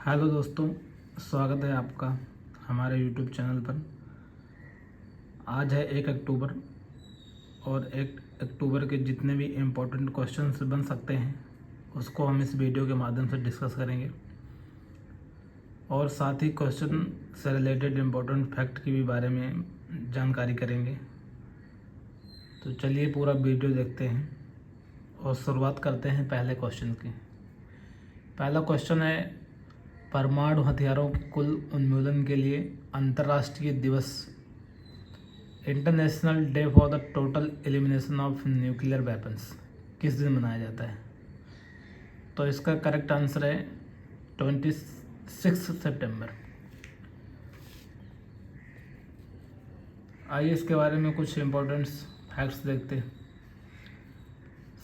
Hello दोस्तों, स्वागत है आपका हमारे यूट्यूब चैनल पर। आज है 1 अक्टूबर और 1 अक्टूबर के जितने भी इम्पोर्टेंट क्वेश्चंस बन सकते हैं उसको हम इस वीडियो के माध्यम से डिस्कस करेंगे और साथ ही क्वेश्चन से रिलेटेड इम्पोर्टेंट फैक्ट की भी बारे में जानकारी करेंगे। तो चलिए पूरा वीडियो देखते हैं और शुरुआत करते हैं पहले क्वेश्चन की। पहला क्वेश्चन है, परमाणु हथियारों के कुल उन्मूलन के लिए अंतर्राष्ट्रीय दिवस, international day for the total elimination of nuclear weapons, किस दिन मनाया जाता है? तो इसका करेक्ट आंसर है 26 सितंबर। आइए इसके बारे में कुछ इम्पोर्टेंट फैक्ट्स देखते हैं।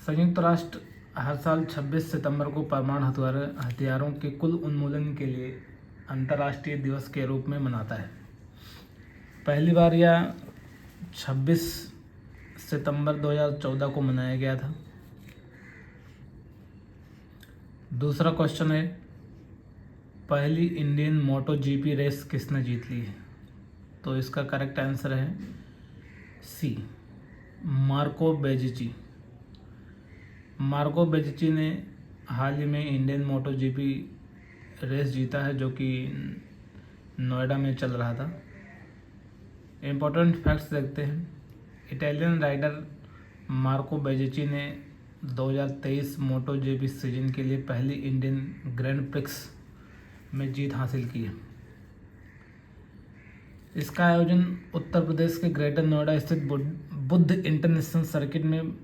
संयुक्त राष्ट्र हर साल 26 सितंबर को परमाणु हथियारों के कुल उन्मूलन के लिए अंतर्राष्ट्रीय दिवस के रूप में मनाता है। पहली बार यह 26 सितंबर 2014 को मनाया गया था। दूसरा क्वेश्चन है, पहली इंडियन मोटो जीपी रेस किसने जीत ली है? तो इसका करेक्ट आंसर है सी, मार्को बेजिची। मार्को बेजिची ने हाल ही में इंडियन मोटो जीपी रेस जीता है, जो कि नोएडा में चल रहा था। इम्पोर्टेंट फैक्ट्स देखते हैं। इटालियन राइडर मार्को बेजिची ने 2023 मोटो जीपी सीजन के लिए पहली इंडियन ग्रैंड प्रिक्स में जीत हासिल की है। इसका आयोजन उत्तर प्रदेश के ग्रेटर नोएडा स्थित बुद्ध इंटरनेशनल सर्किट में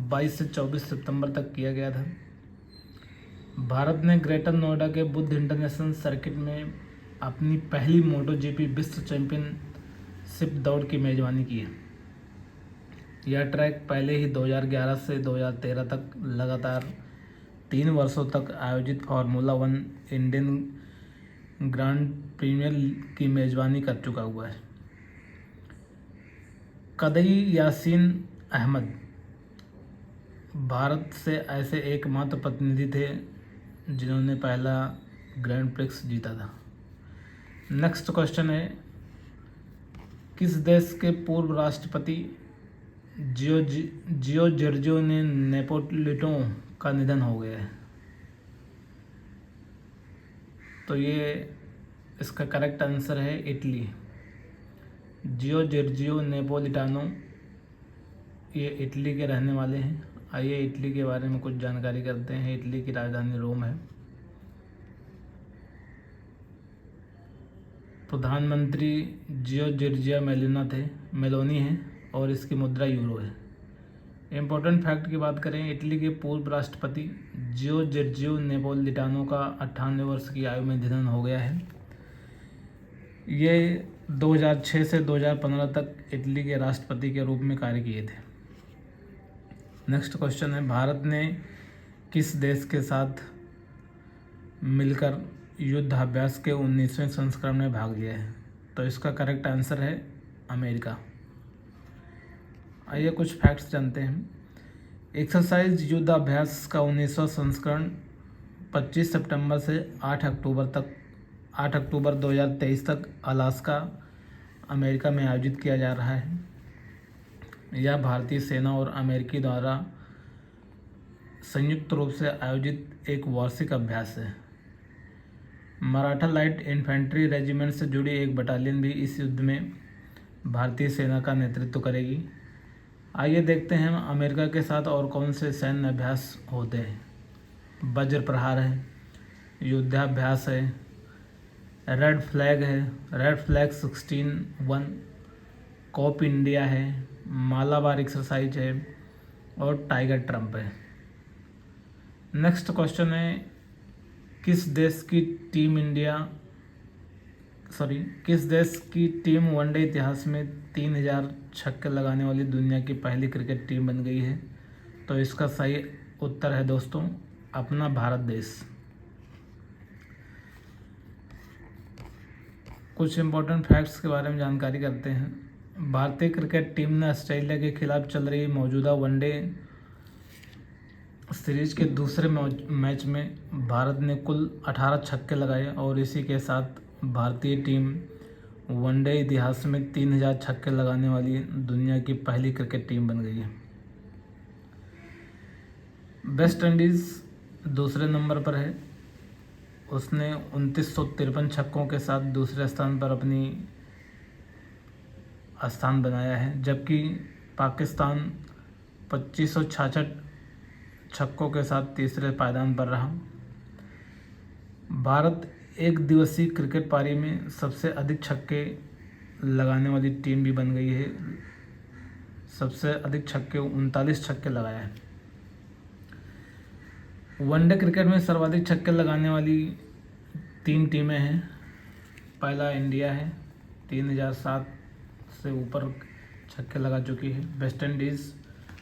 22 से 24 सितंबर तक किया गया था। भारत ने ग्रेटर नोएडा के बुद्ध इंटरनेशनल सर्किट में अपनी पहली मोटो जीपी विश्व चैंपियनशिप दौड़ की मेजबानी की है। यह ट्रैक पहले ही 2011 से 2013 तक लगातार 3 वर्षों तक आयोजित फार्मूला 1 इंडियन ग्रांड प्रीमियर की मेजबानी कर चुका हुआ है। कदई यासीन अहमद भारत से ऐसे एकमात्र प्रतिनिधि थे जिन्होंने पहला ग्रैंड प्रिक्स जीता था। नेक्स्ट क्वेश्चन है, किस देश के पूर्व राष्ट्रपति जियो जॉर्जियो ने नेपोलिटो का निधन हो गया है? तो ये इसका करेक्ट आंसर है इटली। जियो जॉर्जियो नेपोलिटानो ये इटली के रहने वाले हैं। आइए इटली के बारे में कुछ जानकारी करते हैं। इटली की राजधानी रोम है। प्रधानमंत्री जियो जॉर्जिया मेलोनी है और इसकी मुद्रा यूरो है। इम्पोर्टेंट फैक्ट की बात करें, इटली के पूर्व राष्ट्रपति जियो जॉर्जियो नेपोलिटानो का 98 वर्ष की आयु में निधन हो गया है। ये 2006 से 2015 तक इटली के राष्ट्रपति के रूप में कार्य किए थे। नेक्स्ट क्वेश्चन है, भारत ने किस देश के साथ मिलकर युद्धाभ्यास के 19वें संस्करण में भाग लिया है? तो इसका करेक्ट आंसर है अमेरिका। आइए कुछ फैक्ट्स जानते हैं। एक्सरसाइज युद्धाभ्यास का 19वां संस्करण 25 सितंबर से 8 अक्टूबर 2023 तक अलास्का, अमेरिका में आयोजित किया जा रहा है। यह भारतीय सेना और अमेरिकी द्वारा संयुक्त रूप से आयोजित एक वार्षिक अभ्यास है। मराठा लाइट इन्फेंट्री रेजिमेंट से जुड़ी एक बटालियन भी इस युद्ध में भारतीय सेना का नेतृत्व करेगी। आइए देखते हैं अमेरिका के साथ और कौन से सैन्य अभ्यास होते हैं। वज्र प्रहार है, युद्धाभ्यास है, रेड फ्लैग 16-1, कॉप इंडिया है, मालाबार एक्सरसाइज है और टाइगर ट्रम्प है। नेक्स्ट क्वेश्चन है, किस देश की टीम वनडे इतिहास में 3000 छक्के लगाने वाली दुनिया की पहली क्रिकेट टीम बन गई है? तो इसका सही उत्तर है दोस्तों अपना भारत देश। कुछ इम्पोर्टेंट फैक्ट्स के बारे में जानकारी करते हैं। भारतीय क्रिकेट टीम ने ऑस्ट्रेलिया के खिलाफ चल रही मौजूदा वनडे सीरीज के दूसरे मैच में भारत ने कुल 18 छक्के लगाए और इसी के साथ भारतीय टीम वनडे इतिहास में 3000 छक्के लगाने वाली दुनिया की पहली क्रिकेट टीम बन गई है। वेस्ट इंडीज़ दूसरे नंबर पर है, उसने 2953 छक्कों के साथ दूसरे स्थान पर अपनी स्थान बनाया है, जबकि पाकिस्तान 2566 छक्कों के साथ तीसरे पायदान पर रहा। भारत एक दिवसीय क्रिकेट पारी में सबसे अधिक छक्के लगाने वाली टीम भी बन गई है। सबसे अधिक छक्के 39 छक्के लगाए हैं। वनडे क्रिकेट में सर्वाधिक छक्के लगाने वाली 3 टीमें हैं। पहला इंडिया है, 3007 से ऊपर छक्के लगा चुकी है। वेस्ट इंडीज़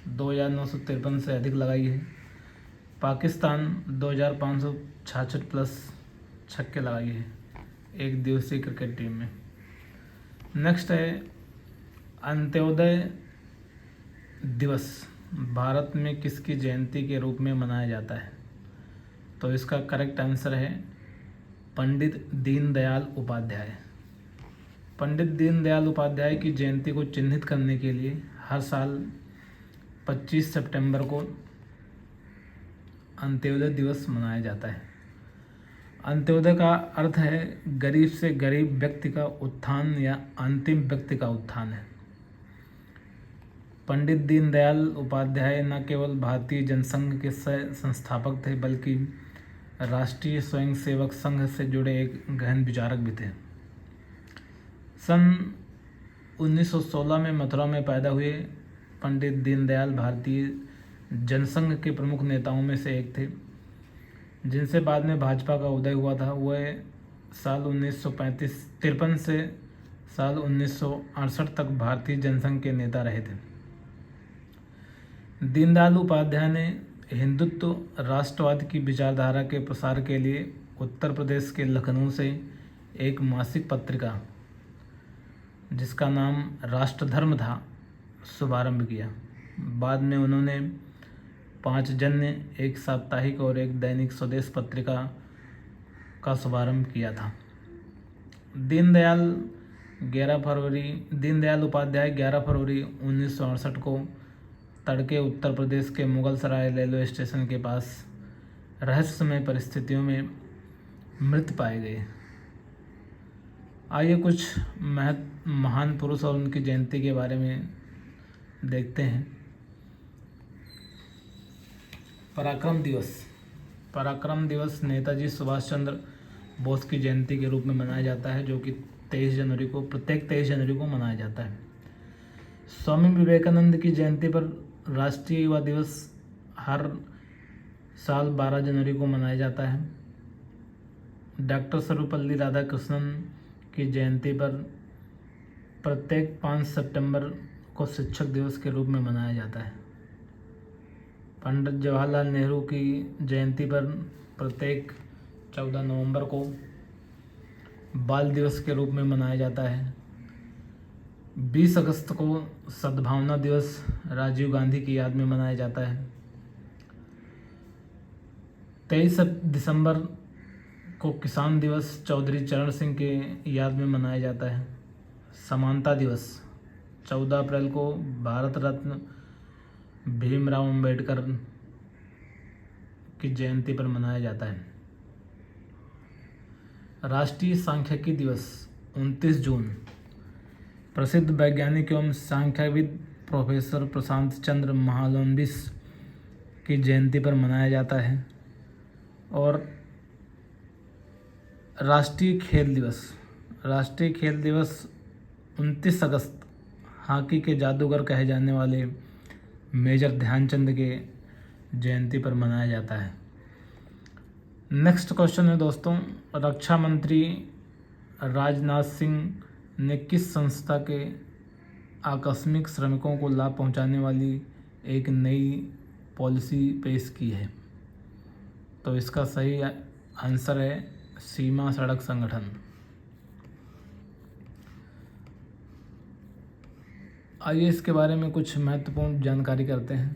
2953 से अधिक लगाई है। पाकिस्तान 2566 प्लस छक्के लगाई है एक दिवसीय क्रिकेट टीम में। नेक्स्ट है अंत्योदय दिवस भारत में किसकी जयंती के रूप में मनाया जाता है? तो इसका करेक्ट आंसर है पंडित दीनदयाल उपाध्याय। पंडित दीनदयाल उपाध्याय की जयंती को चिन्हित करने के लिए हर साल 25 सितंबर को अंत्योदय दिवस मनाया जाता है। अंत्योदय का अर्थ है गरीब से गरीब व्यक्ति का उत्थान या अंतिम व्यक्ति का उत्थान है। पंडित दीनदयाल उपाध्याय न केवल भारतीय जनसंघ के संस्थापक थे, बल्कि राष्ट्रीय स्वयंसेवक संघ से जुड़े एक गहन विचारक भी थे। सन 1916 में मथुरा में पैदा हुए पंडित दीनदयाल भारतीय जनसंघ के प्रमुख नेताओं में से एक थे, जिनसे बाद में भाजपा का उदय हुआ था। वह साल 1953 से साल 1968 तक भारतीय जनसंघ के नेता रहे थे। दीनदयाल उपाध्याय ने हिंदुत्व राष्ट्रवाद की विचारधारा के प्रसार के लिए उत्तर प्रदेश के लखनऊ से एक मासिक पत्रिका, जिसका नाम राष्ट्रधर्म था, शुभारंभ किया। बाद में उन्होंने 5 जन्य, एक साप्ताहिक और एक दैनिक स्वदेश पत्रिका का शुभारंभ किया था। दीनदयाल उपाध्याय 11 फरवरी 1968 को तड़के उत्तर प्रदेश के मुगल सराय रेलवे स्टेशन के पास रहस्यमय परिस्थितियों में मृत पाए गए। आइए कुछ महान पुरुष और उनकी जयंती के बारे में देखते हैं। पराक्रम दिवस नेताजी सुभाष चंद्र बोस की जयंती के रूप में मनाया जाता है, जो कि प्रत्येक 23 जनवरी को मनाया जाता है। स्वामी विवेकानंद की जयंती पर राष्ट्रीय युवा दिवस हर साल 12 जनवरी को मनाया जाता है। डॉक्टर सर्वपल्ली राधाकृष्णन की जयंती पर प्रत्येक 5 सितंबर को शिक्षक दिवस के रूप में मनाया जाता है। पंडित जवाहरलाल नेहरू की जयंती पर प्रत्येक 14 नवंबर को बाल दिवस के रूप में मनाया जाता है। 20 अगस्त को सद्भावना दिवस राजीव गांधी की याद में मनाया जाता है। 23 दिसंबर को किसान दिवस चौधरी चरण सिंह के याद में मनाया जाता है। समानता दिवस 14 अप्रैल को भारत रत्न भीमराव अंबेडकर की जयंती पर मनाया जाता है। राष्ट्रीय सांख्यिकी दिवस 29 जून प्रसिद्ध वैज्ञानिक एवं सांख्यविद प्रोफेसर प्रशांत चंद्र महालनोबिस की जयंती पर मनाया जाता है। और राष्ट्रीय खेल दिवस 29 अगस्त हॉकी के जादूगर कहे जाने वाले मेजर ध्यानचंद के जयंती पर मनाया जाता है। नेक्स्ट क्वेश्चन है दोस्तों, रक्षा मंत्री राजनाथ सिंह ने किस संस्था के आकस्मिक श्रमिकों को लाभ पहुंचाने वाली एक नई पॉलिसी पेश की है? तो इसका सही आंसर है सीमा सड़क संगठन। आइए इसके बारे में कुछ महत्वपूर्ण जानकारी करते हैं।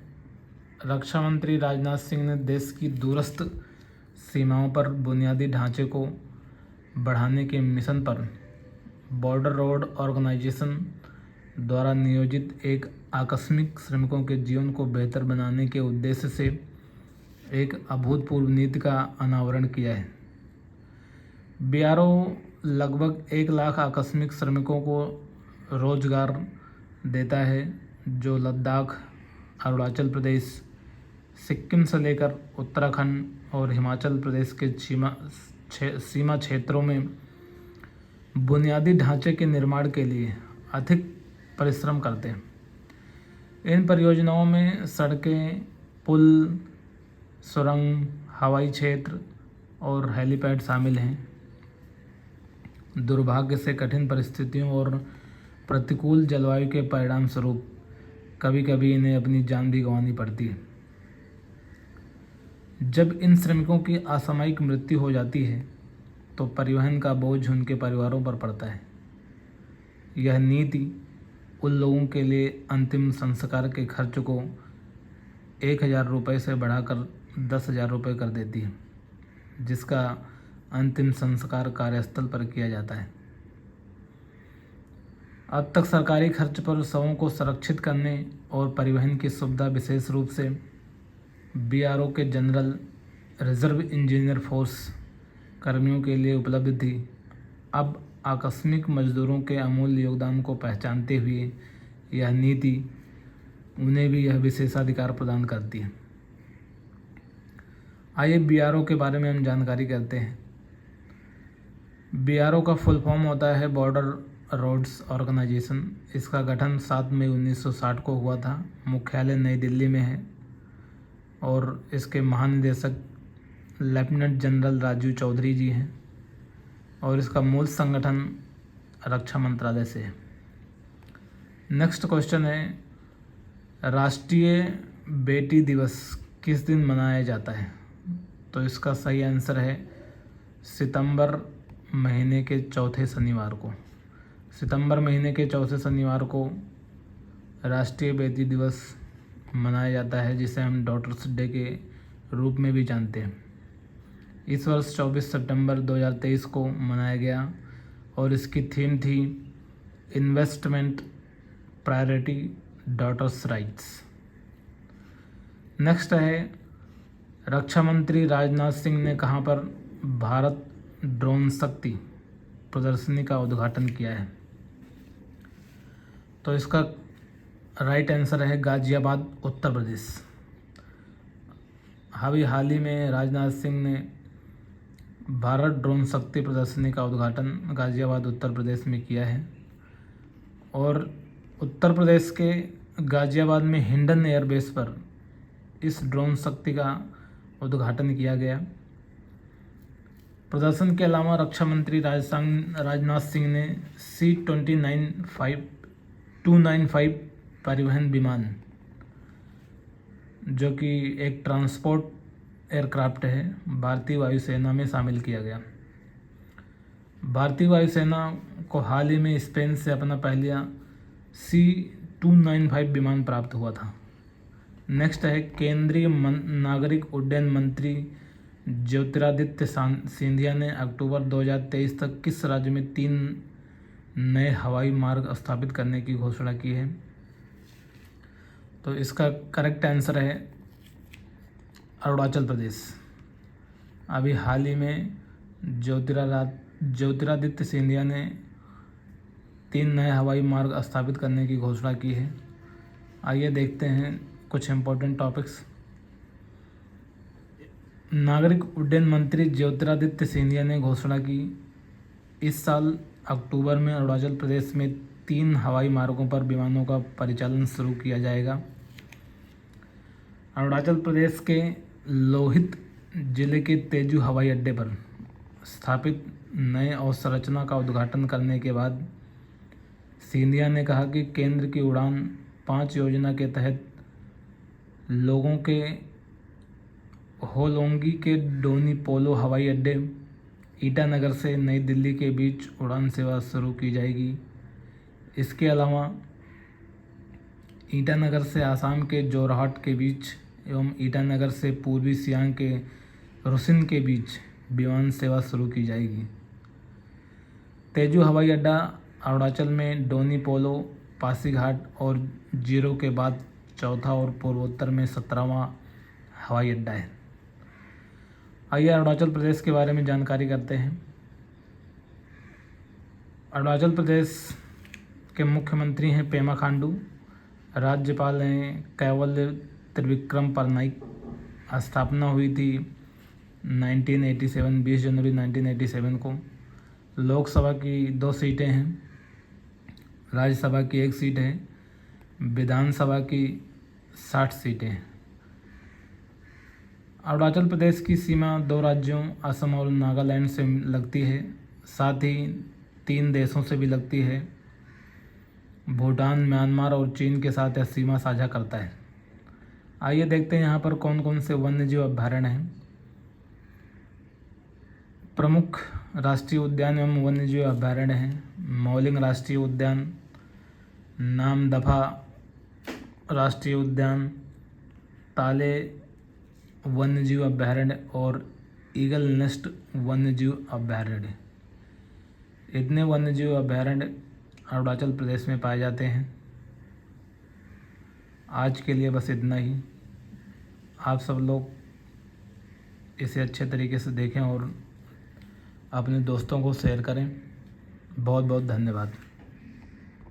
रक्षा मंत्री राजनाथ सिंह ने देश की दूरस्थ सीमाओं पर बुनियादी ढांचे को बढ़ाने के मिशन पर बॉर्डर रोड ऑर्गेनाइजेशन द्वारा नियोजित एक आकस्मिक श्रमिकों के जीवन को बेहतर बनाने के उद्देश्य से एक अभूतपूर्व नीति का अनावरण किया है। बीआरओ लगभग 1 लाख आकस्मिक श्रमिकों को रोजगार देता है जो लद्दाख, अरुणाचल प्रदेश, सिक्किम से लेकर उत्तराखंड और हिमाचल प्रदेश के सीमा क्षेत्रों में बुनियादी ढांचे के निर्माण के लिए अधिक परिश्रम करते हैं। इन परियोजनाओं में सड़कें, पुल, सुरंग, हवाई क्षेत्र और हेलीपैड शामिल हैं। दुर्भाग्य से कठिन परिस्थितियों और प्रतिकूल जलवायु के परिणाम स्वरूप कभी कभी इन्हें अपनी जान भी गंवानी पड़ती है। जब इन श्रमिकों की असामयिक मृत्यु हो जाती है तो परिवहन का बोझ उनके परिवारों पर पड़ता है। यह नीति उन लोगों के लिए अंतिम संस्कार के खर्च को 1,000 रुपये से बढ़ाकर 10,000 रुपये कर देती है, जिसका अंतिम संस्कार कार्यस्थल पर किया जाता है। अब तक सरकारी खर्च पर शवों को सुरक्षित करने और परिवहन की सुविधा विशेष रूप से बीआरओ के जनरल रिजर्व इंजीनियर फोर्स कर्मियों के लिए उपलब्ध थी। अब आकस्मिक मजदूरों के अमूल्य योगदान को पहचानते हुए यह नीति उन्हें भी यह विशेषाधिकार प्रदान करती है। आइए बीआरओ के बारे में हम जानकारी करते हैं। बीआरओ का फुल फॉर्म होता है बॉर्डर रोड्स ऑर्गेनाइजेशन। इसका गठन 7 मई 1960 को हुआ था। मुख्यालय नई दिल्ली में है और इसके महानिदेशक लेफ्टिनेंट जनरल राजीव चौधरी जी हैं और इसका मूल संगठन रक्षा मंत्रालय से है। नेक्स्ट क्वेश्चन है, राष्ट्रीय बेटी दिवस किस दिन मनाया जाता है? तो इसका सही आंसर है सितंबर महीने के चौथे शनिवार को। सितंबर महीने के चौथे शनिवार को राष्ट्रीय बेटी दिवस मनाया जाता है, जिसे हम डॉटर्स डे के रूप में भी जानते हैं। इस वर्ष 24 सितंबर 2023 को मनाया गया और इसकी थीम थी investment priority daughters rights. Next है, रक्षा मंत्री राजनाथ सिंह ने कहाँ पर भारत ड्रोन शक्ति प्रदर्शनी का उद्घाटन किया है? तो इसका राइट आंसर है गाजियाबाद, उत्तर प्रदेश। हाल ही में राजनाथ सिंह ने भारत ड्रोन शक्ति प्रदर्शनी का उद्घाटन गाजियाबाद, उत्तर प्रदेश में किया है और उत्तर प्रदेश के गाजियाबाद में हिंडन एयरबेस पर इस ड्रोन शक्ति का उद्घाटन किया गया। प्रदर्शन के अलावा रक्षा मंत्री राजनाथ सिंह ने C-295 परिवहन विमान, जो कि एक ट्रांसपोर्ट एयरक्राफ्ट है, भारतीय वायुसेना में शामिल किया गया। भारतीय वायुसेना को हाल ही में स्पेन से अपना पहला C-295 विमान प्राप्त हुआ था। नेक्स्ट है, केंद्रीय नागरिक उड्डयन मंत्री ज्योतिरादित्य सिंधिया ने अक्टूबर 2023 तक किस राज्य में 3 नए हवाई मार्ग स्थापित करने की घोषणा की है? तो इसका करेक्ट आंसर है अरुणाचल प्रदेश। अभी हाल ही में ज्योतिरादित्य सिंधिया ने 3 नए हवाई मार्ग स्थापित करने की घोषणा की है। आइए देखते हैं कुछ इम्पोर्टेंट टॉपिक्स। नागरिक उड्डयन मंत्री ज्योतिरादित्य सिंधिया ने घोषणा की, इस साल अक्टूबर में अरुणाचल प्रदेश में 3 हवाई मार्गों पर विमानों का परिचालन शुरू किया जाएगा। अरुणाचल प्रदेश के लोहित जिले के तेजू हवाई अड्डे पर स्थापित नए अवसंरचना का उद्घाटन करने के बाद सिंधिया ने कहा कि केंद्र की उड़ान 5 योजना के तहत लोगों के होलोंगी के डोनी पोलो हवाई अड्डे ईटानगर से नई दिल्ली के बीच उड़ान सेवा शुरू की जाएगी। इसके अलावा ईटानगर से आसाम के जोरहाट के बीच एवं ईटानगर से पूर्वी सियांग के रुसिन के बीच विमान सेवा शुरू की जाएगी। तेजू हवाई अड्डा अरुणाचल में डोनी पोलो, पासीघाट और जीरो के बाद चौथा और पूर्वोत्तर में 17वां हवाई अड्डा है। आइए अरुणाचल प्रदेश के बारे में जानकारी करते हैं। अरुणाचल प्रदेश के मुख्यमंत्री हैं पेमा खांडू, राज्यपाल हैं कैवल्य त्रिविक्रम परनाइक। स्थापना हुई थी 1987 20 जनवरी 1987 को। लोकसभा की 2 सीटें हैं, राज्यसभा की 1 सीट है, विधानसभा की 60 सीटें हैं। अरुणाचल प्रदेश की सीमा 2 राज्यों असम और नागालैंड से लगती है, साथ ही 3 देशों से भी लगती है। भूटान, म्यांमार और चीन के साथ यह सीमा साझा करता है। आइए देखते हैं यहाँ पर कौन कौन से वन्यजीव अभयारण्य हैं। प्रमुख राष्ट्रीय उद्यान एवं वन्यजीव अभयारण्य हैं मौलिंग राष्ट्रीय उद्यान, नामदफा राष्ट्रीय उद्यान, ताले वन्यजीव अभयारण्य और ईगल नेस्ट वन्यजीव अभयारण्य। इतने वन्यजीव अभयारण्य अरुणाचल प्रदेश में पाए जाते हैं। आज के लिए बस इतना ही। आप सब लोग इसे अच्छे तरीके से देखें और अपने दोस्तों को शेयर करें। बहुत बहुत धन्यवाद।